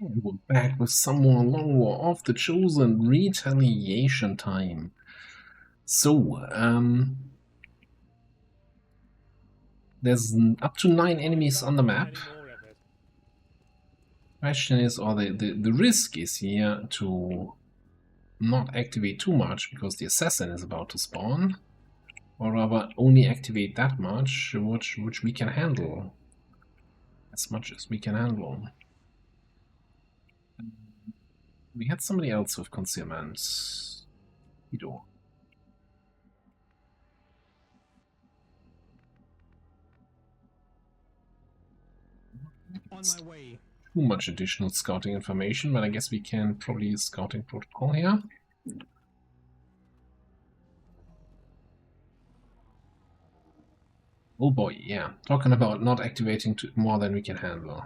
And we're back with some more Long War of the Chosen retaliation time. So, there's up to 9 enemies on the map. Question is, or the risk is here to not activate too much because the assassin is about to spawn, or rather only activate that much which we can handle. As much as we can handle. We had somebody else with concealment. Ido. On my way. Too much additional scouting information, but I guess we can probably use scouting protocol here. Oh boy, yeah. Talking about not activating more than we can handle.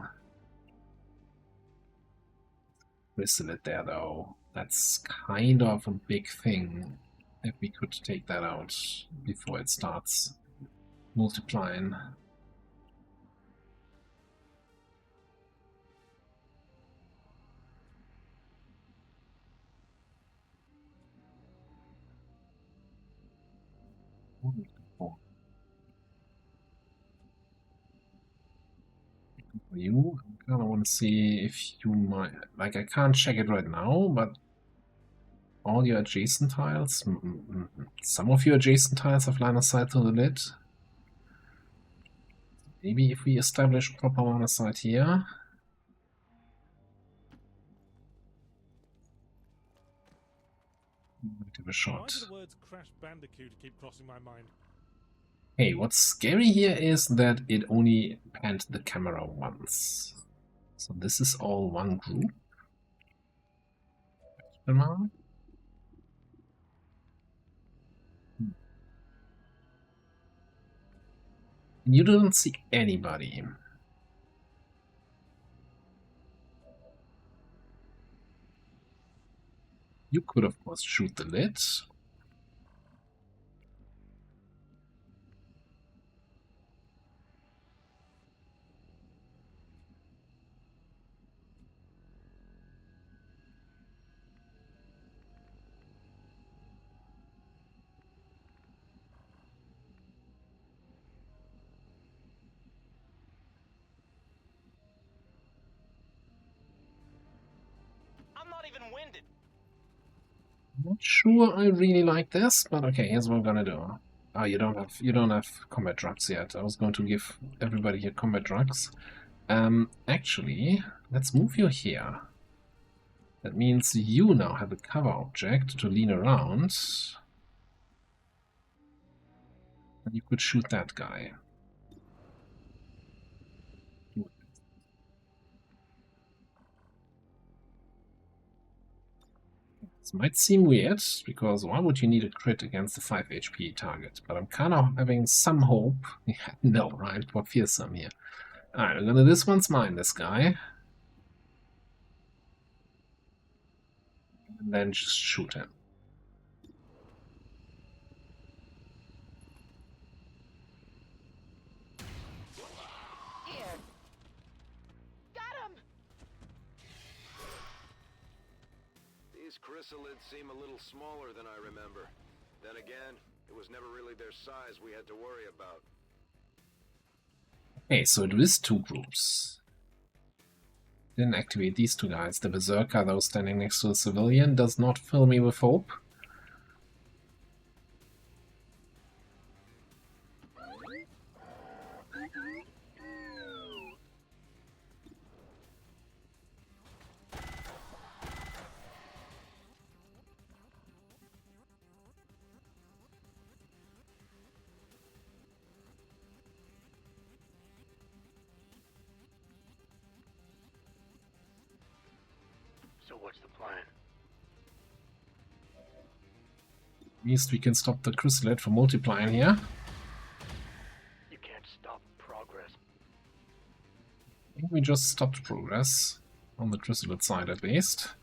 Whistle it there though. That's kind of a big thing. If we could take that out before it starts multiplying. You, I kind of want to see if you might, like, I can't check it right now, but all your adjacent tiles, some of your adjacent tiles have line of sight to the lid. Maybe if we establish proper line of sight here. Give a shot. Why do the words Crash Bandicoot keep crossing my mind? Hey, what's scary here is that it only panned the camera once. So this is all one group. You don't see anybody. You could, of course, shoot the lid. I'm not even winded. Not sure I really like this, but okay, here's what I'm gonna do. Oh, you don't have combat drugs yet. I was going to give everybody here combat drugs. Actually, let's move you here. That means you now have a cover object to lean around. And you could shoot that guy. This might seem weird, because why would you need a crit against a 5 HP target? But I'm kind of having some hope. No, right? For fearsome here. Alright, we're gonna this one's mine, this guy. And then just shoot him. Here. Got him! These chrysalids seem a little smaller than I remember. Then again, it was never really their size we had to worry about. Okay, so it is 2 groups. Didn't activate these 2 guys. The Berserker, though, standing next to the civilian, does not fill me with hope. So what's the plan? At least we can stop the chrysalid from multiplying here. You can't stop progress. I think we just stopped progress. On the chrysalid side, at least.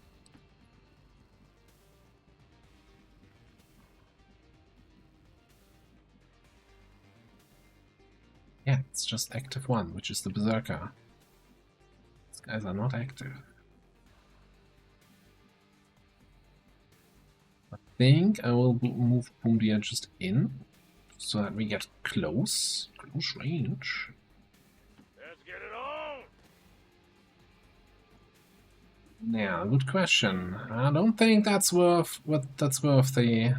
Yeah, it's just active 1, which is the Berserker. These guys are not active. think I will move Boomdia just in, so that we get close range. Let's get it on! Yeah, good question. I don't think that's worth the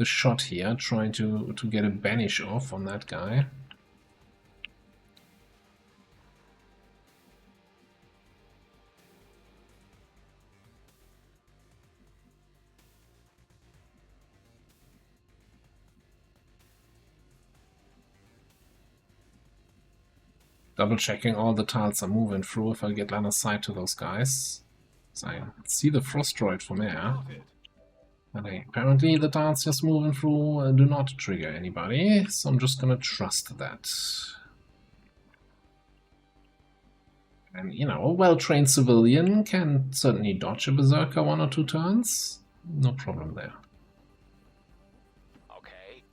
shot here, trying to get a banish off on that guy. Double checking all the tiles are moving through if I get line of sight to those guys. So I see the frost droid from here. But apparently the tiles just moving through do not trigger anybody, so I'm just gonna trust that. And you know, a well-trained civilian can certainly dodge a berserker 1 or 2 turns. No problem there. Okay.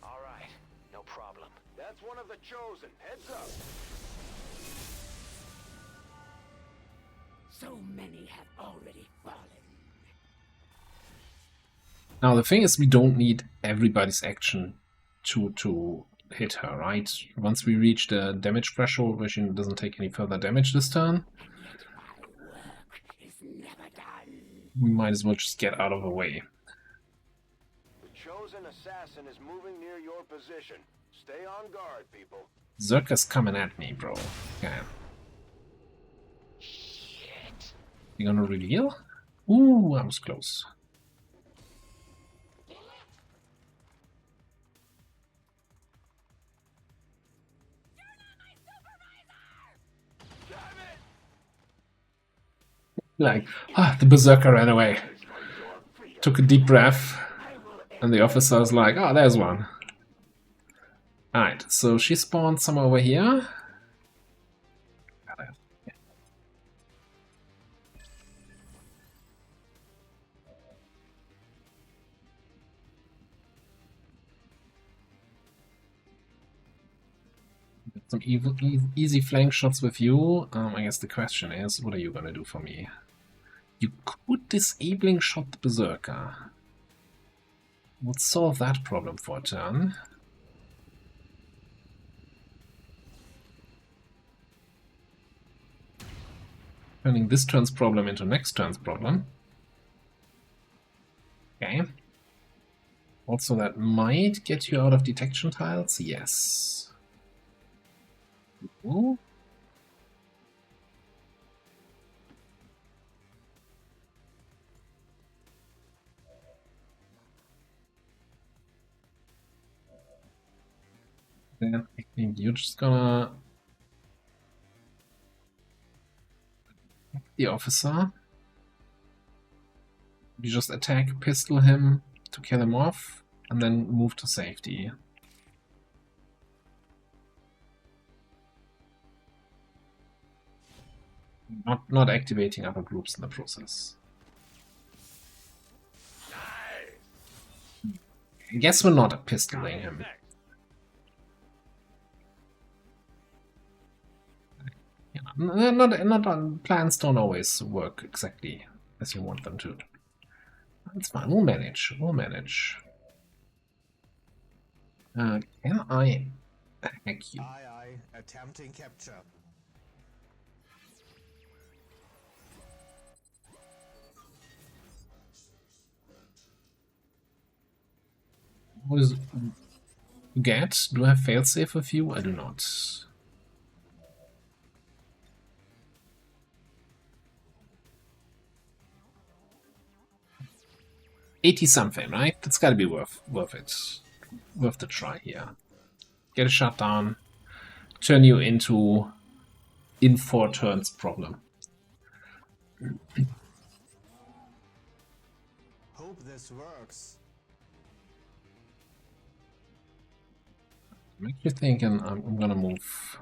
All right, no problem. That's one of the chosen. Heads up. So many have already fallen. Now the thing is, we don't need everybody's action to hit her, right? Once we reach the damage threshold where she doesn't take any further damage this turn, Is never done. we might as well just get out of the way. The chosen assassin is moving near your position. Stay on guard, people. Zerka's coming at me, bro. Okay. Shit. You gonna reveal? Ooh, I was close. Like, the berserker ran away. Took a deep breath, and the officer's like, oh, there's one. Alright, so she spawned somewhere over here. Some easy flank shots with you. I guess the question is, what are you gonna do for me? You could disabling shot the berserker. Would solve that problem for a turn. Turning this turn's problem into next turn's problem. Okay. Also, that might get you out of detection tiles. Yes. Ooh. Then I think you're just gonna the officer. You just attack, pistol him to kill him off, and then move to safety. Not activating other groups in the process. I guess we're not pistoling him. Yeah, not plans don't always work exactly as you want them to. That's fine. We'll manage. We'll manage. Can I hack you? Aye, attempting capture. What is get? Do I have failsafe with you? I do not. $80 something, right? That's gotta be worth it. Worth the try here. Get a shutdown. Turn you into in 4 turns problem. Hope this works. I'm actually thinking I'm gonna move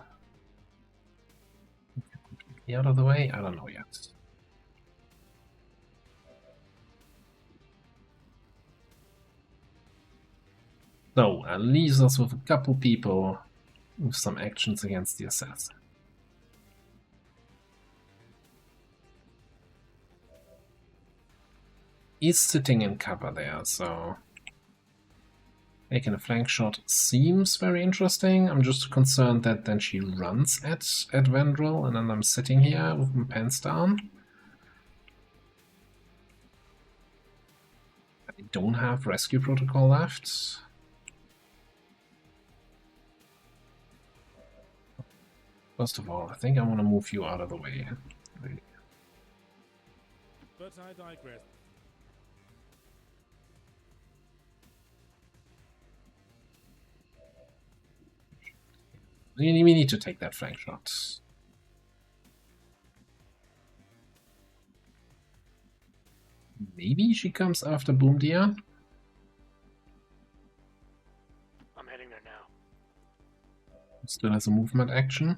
completely out of the way. I don't know yet. So, leaves us with a couple people with some actions against the assassin. is sitting in cover there, so taking a flank shot seems very interesting. I'm just concerned that then she runs at Vendril, and then I'm sitting here with my pants down. I don't have rescue protocol left. First of all, I think I want to move you out of the way. But I digress. We need to take that flank shot. Maybe she comes after Boom Deer. I'm heading there now. Still has a movement action.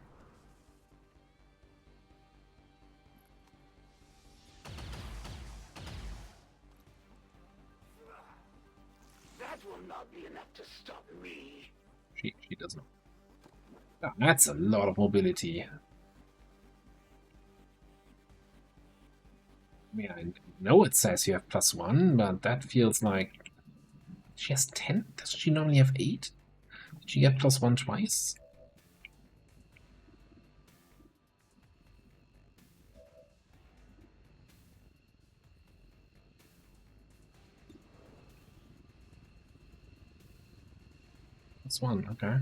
That will not be enough to stop me. She doesn't. Oh, that's a lot of mobility. I mean, I know it says you have +1, but that feels like she has 10. Does she normally have 8? Did she get +1 twice? +1, okay.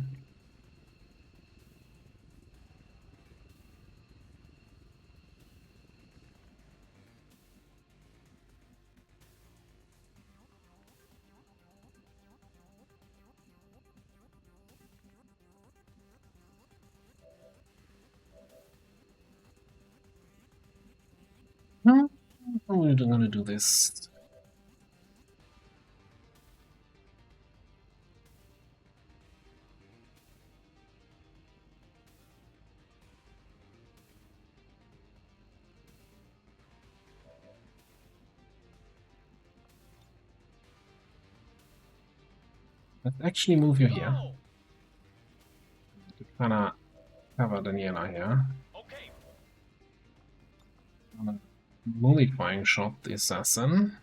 How are we gonna do this? Let's actually move you here. To kinda cover Daniela here. Okay. Nullifying shot the assassin.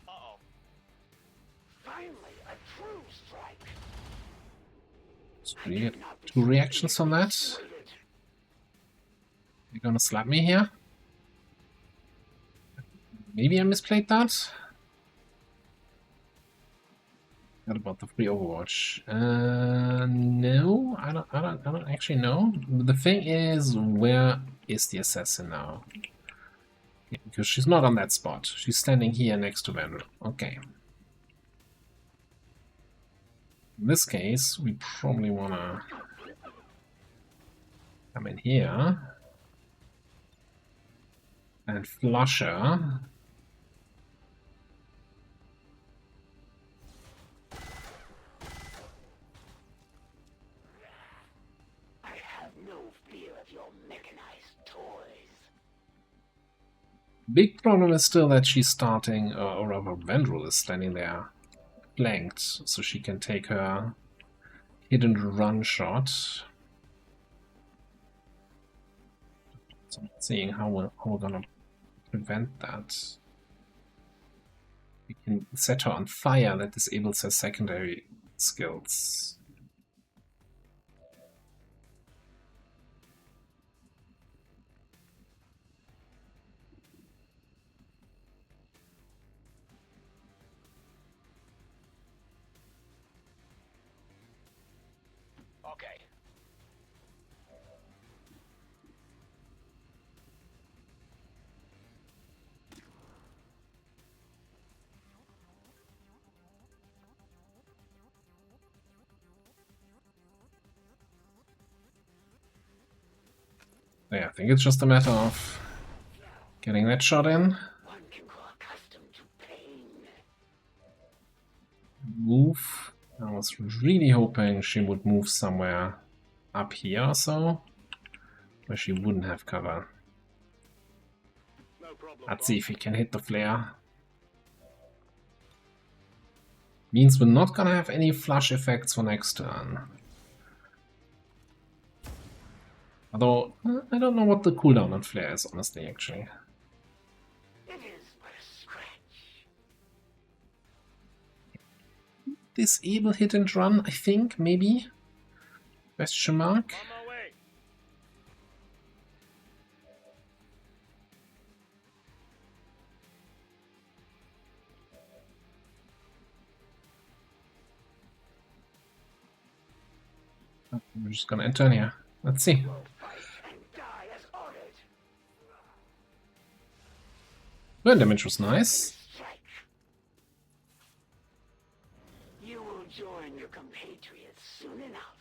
Uh-oh. Finally, a true strike. So we get 2 reactions on that. You're gonna slap me here? Maybe I misplayed that? What about the free Overwatch? No, I don't actually know. The thing is, where is the assassin now? Yeah, because she's not on that spot. She's standing here next to Vandal. Okay. In this case, we probably wanna come in here and flush her. Big problem is still that she's starting, or rather Vendril is standing there flanked, so she can take her hidden run shot. So I'm seeing how we're gonna prevent that. We can set her on fire, that disables her secondary skills. Okay. Yeah, I think it's just a matter of getting that shot in. One can grow accustomed to pain. Move. I was really hoping she would move somewhere up here or so, where she wouldn't have cover. No problem. Let's see if we can hit the flare. Means we're not gonna have any flush effects for next turn. Although, I don't know what the cooldown on flare is, honestly, actually. disable hit and run, I think, maybe? Question mark? On my way. We're just gonna enter here. Let's see. Fight and die as ordered. Burn damage was nice. Strike. You will join your compatriots soon enough.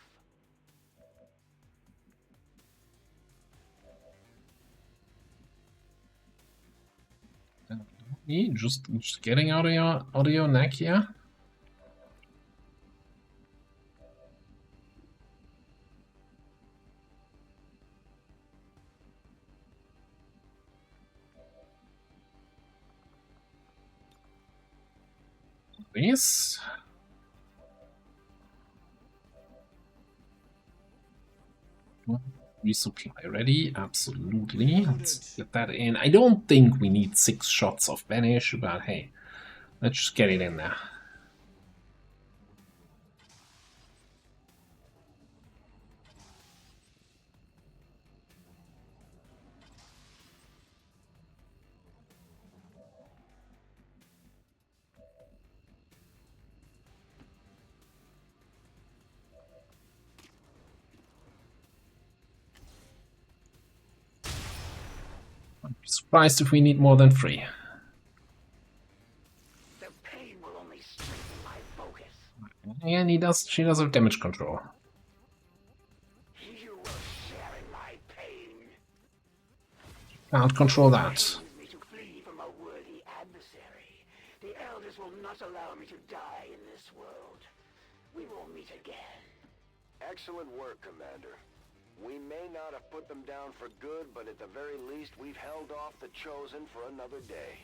Just getting out of your neck here. Please. Resupply ready, absolutely. Let's get that in. I don't think we need 6 shots of Banish, but hey, let's just get it in there. I'd be surprised if we need more than 3. The pain will only strengthen my focus. And she does have damage control. You will share in my pain. Can't control that. Pains me to flee from a worthy adversary. The elders will not allow me to die in this world. We will meet again. Excellent work, Commander. We may not have put them down for good, but at the very least, we've held off the Chosen for another day.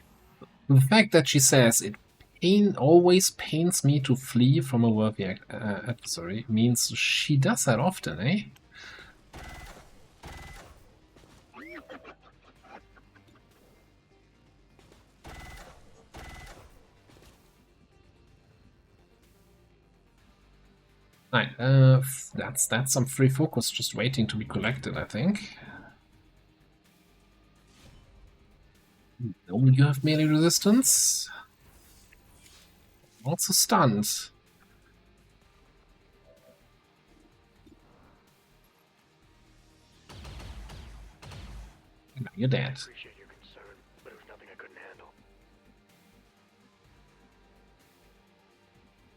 The fact that she says it always pains me to flee from a worthy adversary means she does that often, eh? Right, that's some free focus just waiting to be collected, I think. No, you have melee resistance. Also stunned. Now you're dead. Appreciate your concern, but it was nothing I couldn't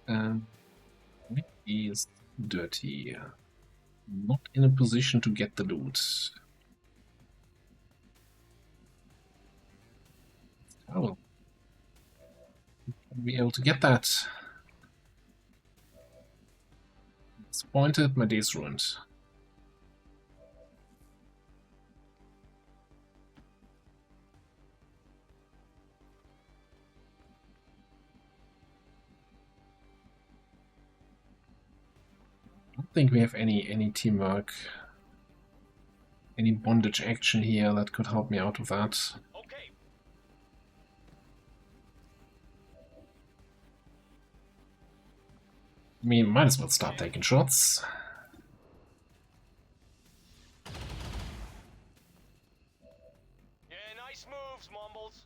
handle. Nick is dirty. Not in a position to get the loot. Oh. Be able to get that. Disappointed, my day's ruined. I don't think we have any teamwork, any bondage action here that could help me out with that. Okay. I mean, might as well start taking shots. Yeah, nice moves, Mumbles.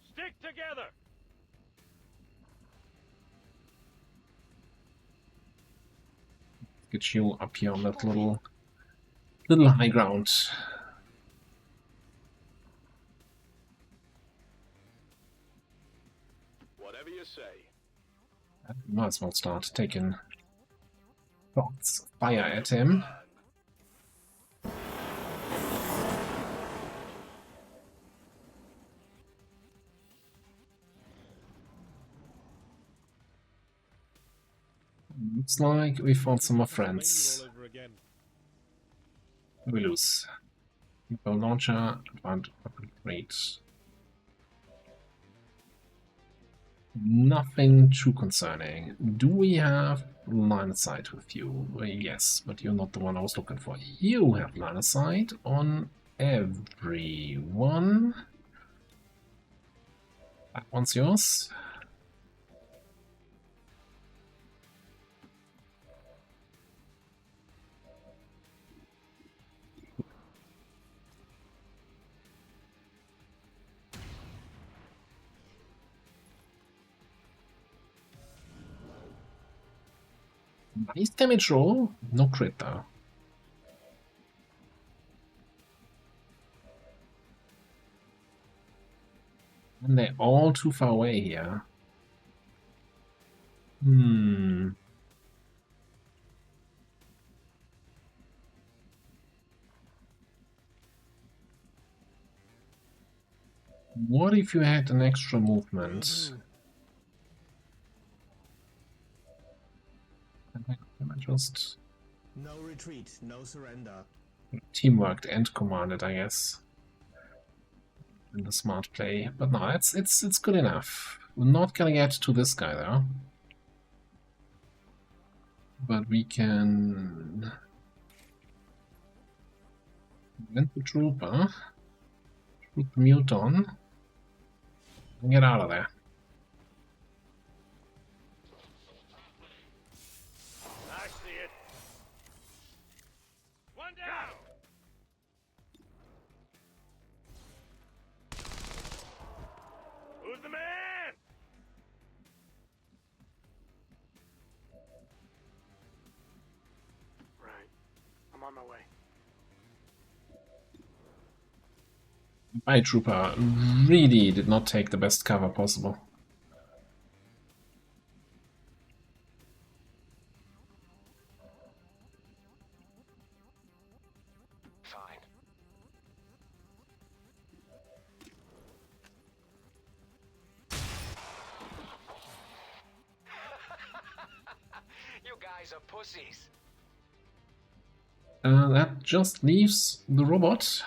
Stick together. Get you up here on that little high ground. Whatever you say. Might as well start taking shots of fire at him. Looks like we found some more friends. All over again. We lose. Bow launcher, advanced weapon rate. Nothing too concerning. Do we have line of sight with you? Well, yes, but you're not the one I was looking for. You have line of sight on everyone. That one's yours. Nice damage roll. No crit though. And they're all too far away here. What if you had an extra movement? Can I just No retreat, no surrender. teamworked and commanded, I guess. In the smart play. But no, it's good enough. We're not gonna get to this guy though. But we can prevent the trooper. Put the mute on. And get out of there. I see it. One down. Who's the man? Right. I'm on my way. My trooper really did not take the best cover possible. Fine. You guys are pussies. That just leaves the robot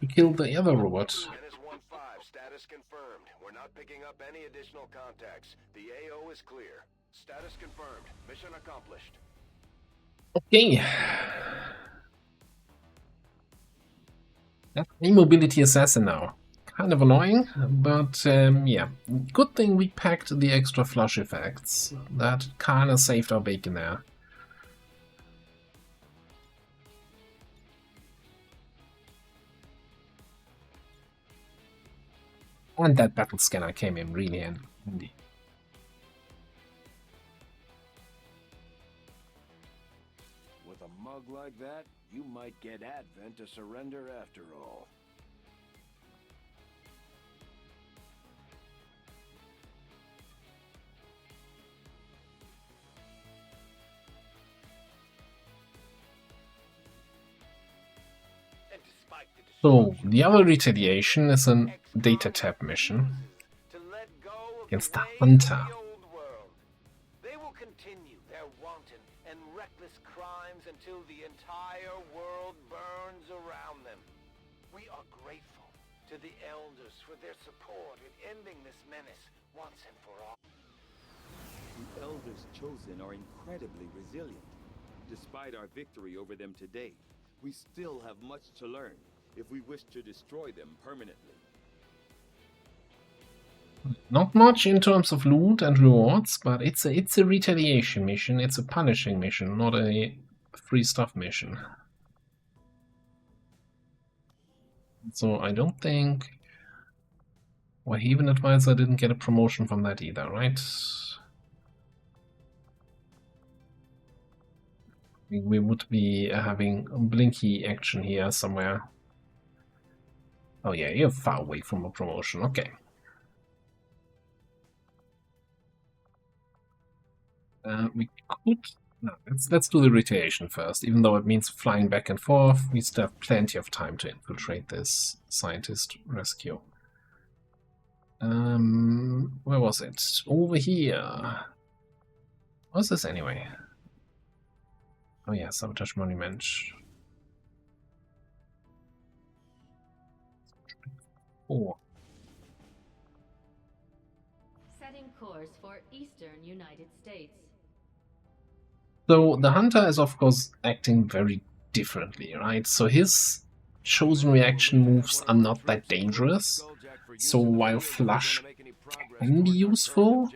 to kill the other robot. Menace 1-5, status confirmed. We're not picking up any additional contacts. The AO is clear. Status confirmed. Mission accomplished. Okay. That's immobility assassin now. Kind of annoying, but yeah. Good thing we packed the extra flush effects. That kind of saved our bacon there. And that battle scanner came in really handy. With a mug like that, you might get Advent to surrender after all. And despite the So, the other retaliation is a data tab mission to let go of against the ways of Hunter. the old world. They will continue their wanton and reckless crimes until the entire world burns around them. We are grateful to the elders for their support in ending this menace once and for all. The elders chosen are incredibly resilient. Despite our victory over them today, we still have much to learn if we wish to destroy them permanently. Not much in terms of loot and rewards, but it's a retaliation mission, it's a punishing mission, not a free stuff mission. So I don't think... Well, Haven Advisor didn't get a promotion from that either, right? We would be having blinky action here somewhere. Oh yeah, you're far away from a promotion, okay. We could... No, let's do the retaliation first. Even though it means flying back and forth, we still have plenty of time to infiltrate this scientist rescue. Where was it? Over here. What's this anyway? Oh yeah, Sabotage Monument. Oh. Setting course for Eastern United States. So the Hunter is of course acting very differently, right? So his chosen reaction moves are not that dangerous. So while flush can be useful,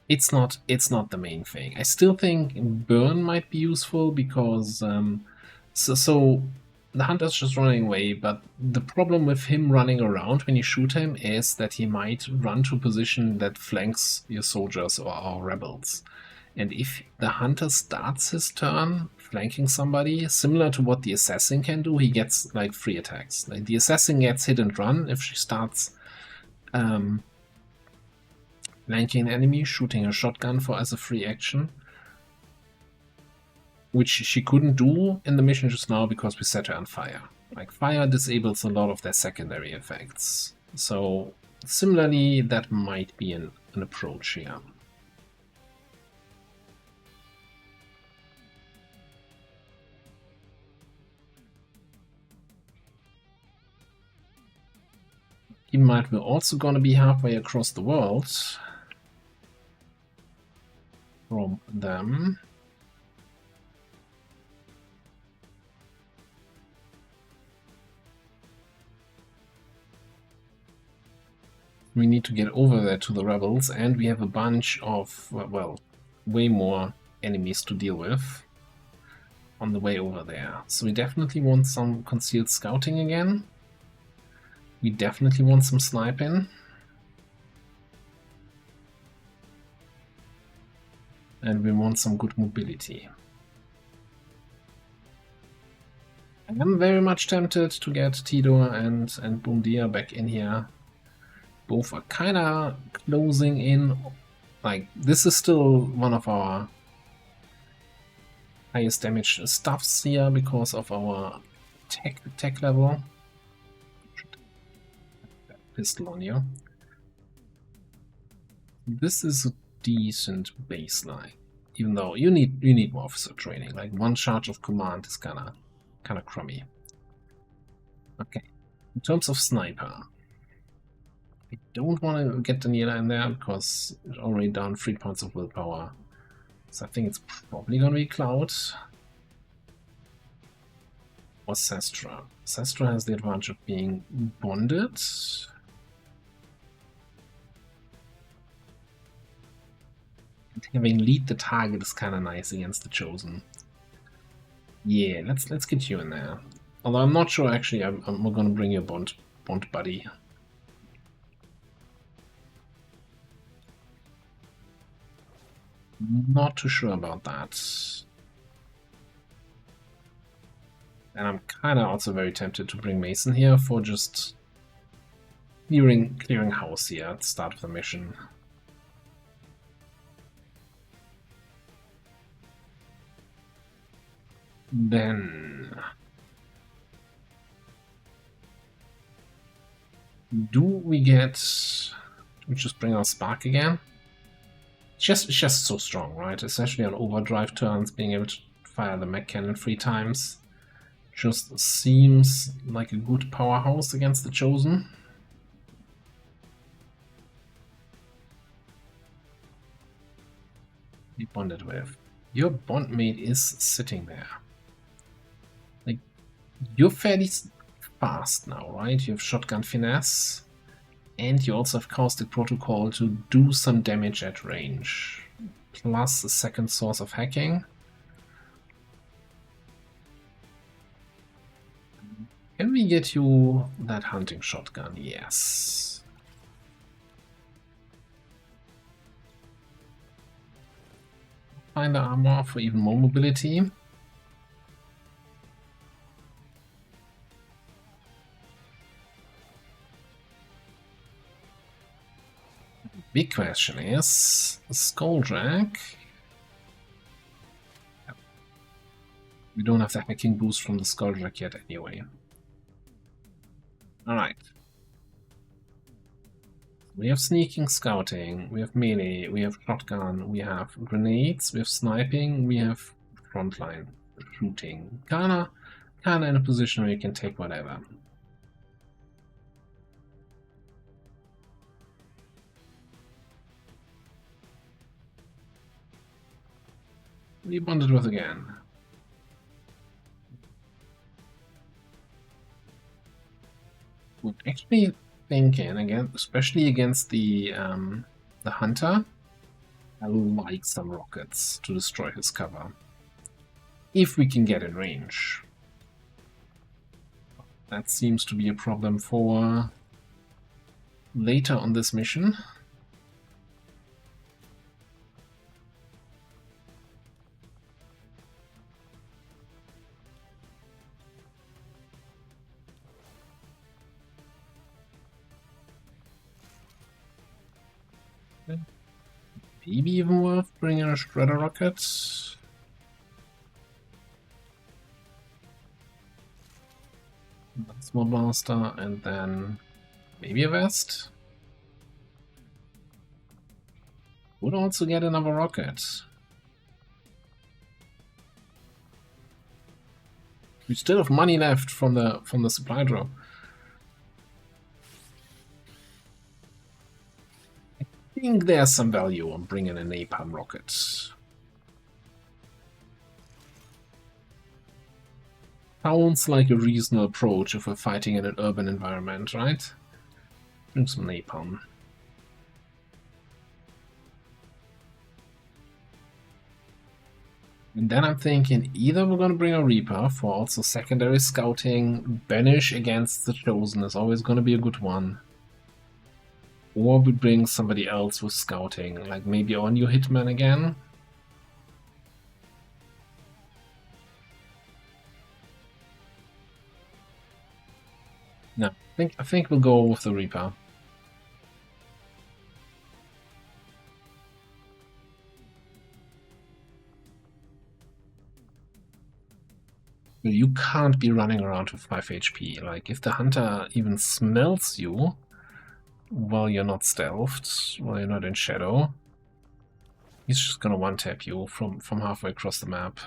it's not the main thing. I still think burn might be useful because so the hunter's just running away, but the problem with him running around when you shoot him is that he might run to a position that flanks your soldiers or our rebels. And if the hunter starts his turn flanking somebody, similar to what the assassin can do, he gets like 3 attacks. Like the assassin gets hit and run if she starts flanking an enemy, shooting a shotgun for as a free action, which she couldn't do in the mission just now because we set her on fire. Like fire disables a lot of their secondary effects. So similarly, that might be an approach here. Keep in mind, we're also going to be halfway across the world from them. We need to get over there to the rebels, and we have a bunch of, well, way more enemies to deal with on the way over there. So we definitely want some concealed scouting again. We definitely want some sniping. And we want some good mobility. I'm very much tempted to get Tidor and Bundia back in here. Both are kind of closing in. Like, this is still one of our highest damage stuffs here because of our tech level. Pistol on you. This is a decent baseline, even though you need more officer training. Like one charge of command is kind of crummy. Okay, in terms of sniper, I don't want to get Daniela in there because it's already down 3 points of willpower. So I think it's probably gonna be Cloud or Sestra. Sestra has the advantage of being bonded. Having lead the target is kind of nice against the Chosen. Yeah, let's get you in there. Although I'm not sure actually I'm gonna bring you a bond buddy. Not too sure about that. And I'm kind of also very tempted to bring Mason here for just clearing house here at the start of the mission. Then do we just bring our Spark again? It's just so strong, right? Especially on overdrive turns, being able to fire the mech cannon 3 times just seems like a good powerhouse against the Chosen. Be bonded with. Your bondmate is sitting there. Like, you're fairly fast now, right? You have shotgun finesse, and you also have caustic protocol to do some damage at range, plus a second source of hacking. Can we get you that hunting shotgun? Yes. Find the armor for even more mobility. Big question is Skulljack. We don't have the hacking boost from the Skulljack yet anyway. Alright. We have sneaking, scouting, we have melee, we have shotgun, we have grenades, we have sniping, we have frontline shooting. Kinda in a position where you can take whatever. We bonded with again. Actually thinking again, especially against the hunter, I like some rockets to destroy his cover. If we can get in range. That seems to be a problem for later on this mission. Maybe even worth bringing a shredder rocket. Small blaster, and then maybe a vest. Would also get another rocket. We still have money left from the supply drop. I think there's some value on bringing a napalm rocket. Sounds like a reasonable approach if we're fighting in an urban environment, right? Bring some napalm. And then I'm thinking either we're going to bring a Reaper for also secondary scouting. Banish against the Chosen is always going to be a good one. Or we bring somebody else with scouting, like maybe our new Hitman again. No, I think we'll go with the Reaper. You can't be running around with 5 HP. Like, if the Hunter even smells you while you're not stealthed, while you're not in shadow, he's just gonna one-tap you from halfway across the map.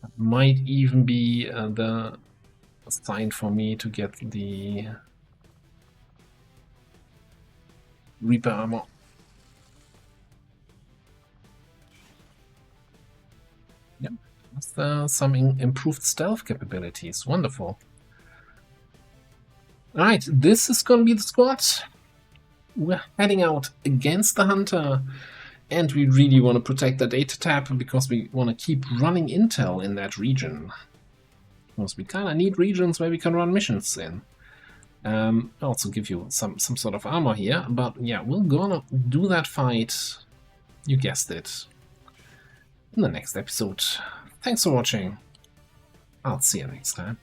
That might even be the sign for me to get the Reaper armor. Yep, that's some improved stealth capabilities. Wonderful. Alright, this is gonna be the squad. We're heading out against the Hunter, and we really want to protect the data tab because we want to keep running intel in that region. Because we kind of need regions where we can run missions in. Also give you some sort of armor here, but yeah, we're gonna do that fight, you guessed it, in the next episode. Thanks for watching. I'll see you next time.